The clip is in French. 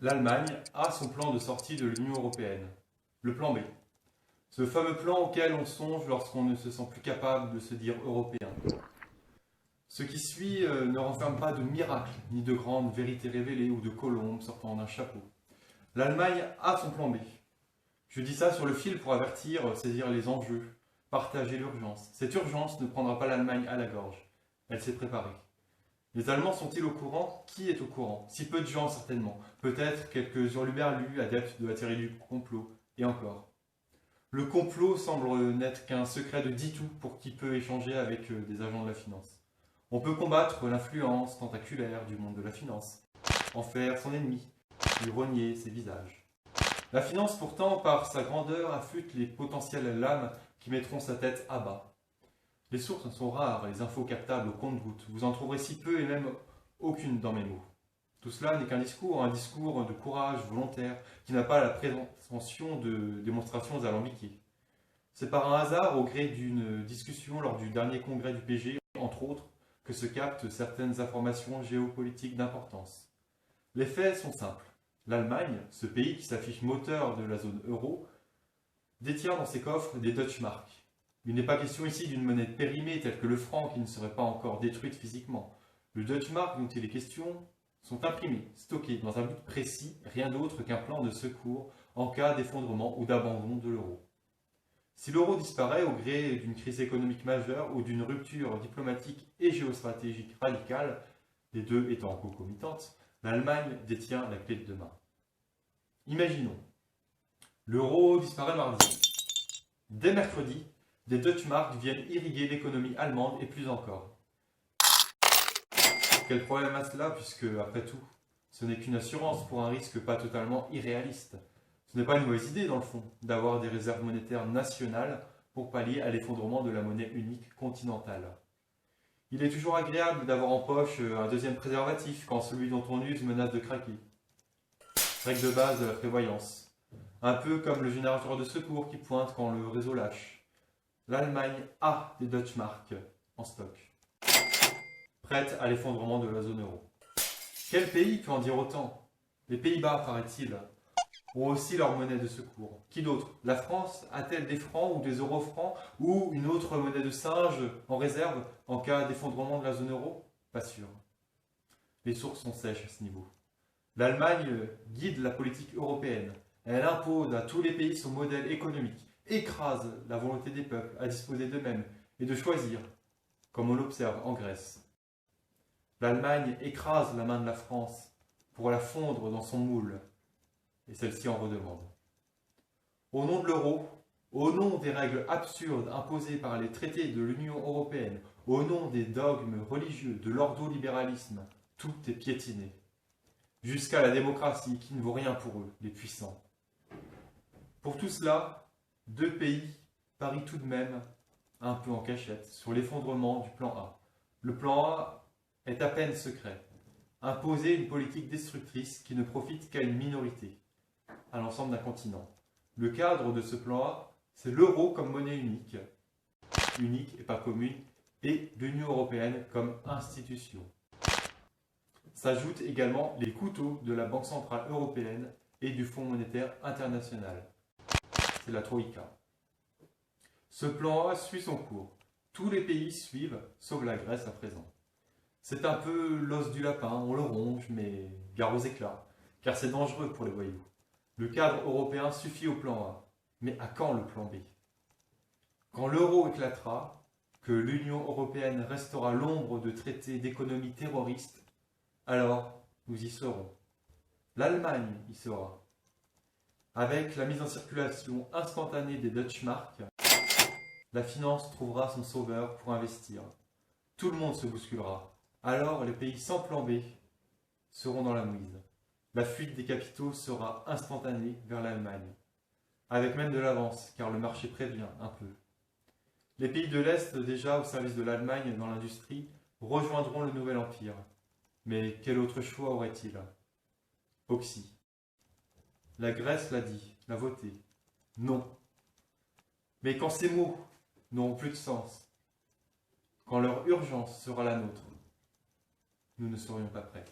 l'Allemagne a son plan de sortie de l'Union européenne, le plan B. Ce fameux plan auquel on songe lorsqu'on ne se sent plus capable de se dire européen. Ce qui suit ne renferme pas de miracles, ni de grandes vérités révélées ou de colombes sortant d'un chapeau. L'Allemagne a son plan B. Je dis ça sur le fil pour avertir, saisir les enjeux, partager l'urgence. Cette urgence ne prendra pas l'Allemagne à la gorge. Elle s'est préparée. Les Allemands sont-ils au courant? Qui est au courant? Si peu de gens certainement. Peut-être quelques hurluberlus, adeptes de la théorie du complot. Et encore. Le complot semble n'être qu'un secret de dit-tout pour qui peut échanger avec des agents de la finance. On peut combattre l'influence tentaculaire du monde de la finance, en faire son ennemi, lui rogner ses visages. La finance pourtant, par sa grandeur, affûte les potentielles lames qui mettront sa tête à bas. Les sources sont rares, les infos captables au compte-gouttes. Vous en trouverez si peu et même aucune dans mes mots. Tout cela n'est qu'un discours de courage volontaire qui n'a pas la prétention de démonstrations alambiquées. C'est par un hasard, au gré d'une discussion lors du dernier congrès du PG, entre autres, que se captent certaines informations géopolitiques d'importance. Les faits sont simples. L'Allemagne, ce pays qui s'affiche moteur de la zone euro, détient dans ses coffres des Deutschmark. Il n'est pas question ici d'une monnaie périmée telle que le franc qui ne serait pas encore détruite physiquement. Le Deutschmark dont il est question sont imprimés, stockés dans un but précis, rien d'autre qu'un plan de secours en cas d'effondrement ou d'abandon de l'euro. Si l'euro disparaît au gré d'une crise économique majeure ou d'une rupture diplomatique et géostratégique radicale, les deux étant concomitantes, l'Allemagne détient la clé de demain. Imaginons, l'euro disparaît mardi. Dès mercredi, des Deutschmark viennent irriguer l'économie allemande et plus encore. Quel problème a cela puisque, après tout, ce n'est qu'une assurance pour un risque pas totalement irréaliste. Ce n'est pas une mauvaise idée, dans le fond, d'avoir des réserves monétaires nationales pour pallier à l'effondrement de la monnaie unique continentale. Il est toujours agréable d'avoir en poche un deuxième préservatif quand celui dont on use menace de craquer. Règle de base de la prévoyance. Un peu comme le générateur de secours qui pointe quand le réseau lâche. L'Allemagne a des Deutschmark en stock, prête à l'effondrement de la zone euro. Quel pays peut en dire autant? Les Pays-Bas, paraît-il, ont aussi leur monnaie de secours. Qui d'autre? La France a-t-elle des francs ou des euro-francs ou une autre monnaie de singe en réserve en cas d'effondrement de la zone euro? Pas sûr. Les sources sont sèches à ce niveau. L'Allemagne guide la politique européenne. Elle impose à tous les pays son modèle économique, écrase la volonté des peuples à disposer d'eux-mêmes et de choisir, comme on l'observe en Grèce. L'Allemagne écrase la main de la France pour la fondre dans son moule. Et celle-ci en redemande. Au nom de l'euro, au nom des règles absurdes imposées par les traités de l'Union européenne, au nom des dogmes religieux, de l'ordolibéralisme, tout est piétiné. Jusqu'à la démocratie qui ne vaut rien pour eux, les puissants. Pour tout cela, deux pays parient tout de même, un peu en cachette, sur l'effondrement du plan A. Le plan A est à peine secret. Imposer une politique destructrice qui ne profite qu'à une minorité, à l'ensemble d'un continent. Le cadre de ce plan A, c'est l'euro comme monnaie unique et pas commune, et l'Union européenne comme institution. S'ajoutent également les couteaux de la Banque centrale européenne et du Fonds monétaire international. C'est la Troïka. Ce plan A suit son cours. Tous les pays suivent, sauf la Grèce à présent. C'est un peu l'os du lapin, on le ronge, mais gare aux éclats, car c'est dangereux pour les voyous. Le cadre européen suffit au plan A, mais à quand le plan B? Quand l'euro éclatera, que l'Union européenne restera l'ombre de traités d'économie terroristes, alors nous y serons. L'Allemagne y sera. Avec la mise en circulation instantanée des Deutschmark, la finance trouvera son sauveur pour investir. Tout le monde se bousculera. Alors les pays sans plan B seront dans la mouise. La fuite des capitaux sera instantanée vers l'Allemagne, avec même de l'avance, car le marché prévient un peu. Les pays de l'Est, déjà au service de l'Allemagne dans l'industrie, rejoindront le nouvel empire. Mais quel autre choix aurait-il? Oxy. La Grèce l'a dit, l'a voté. Non. Mais quand ces mots n'auront plus de sens, quand leur urgence sera la nôtre, nous ne serions pas prêts.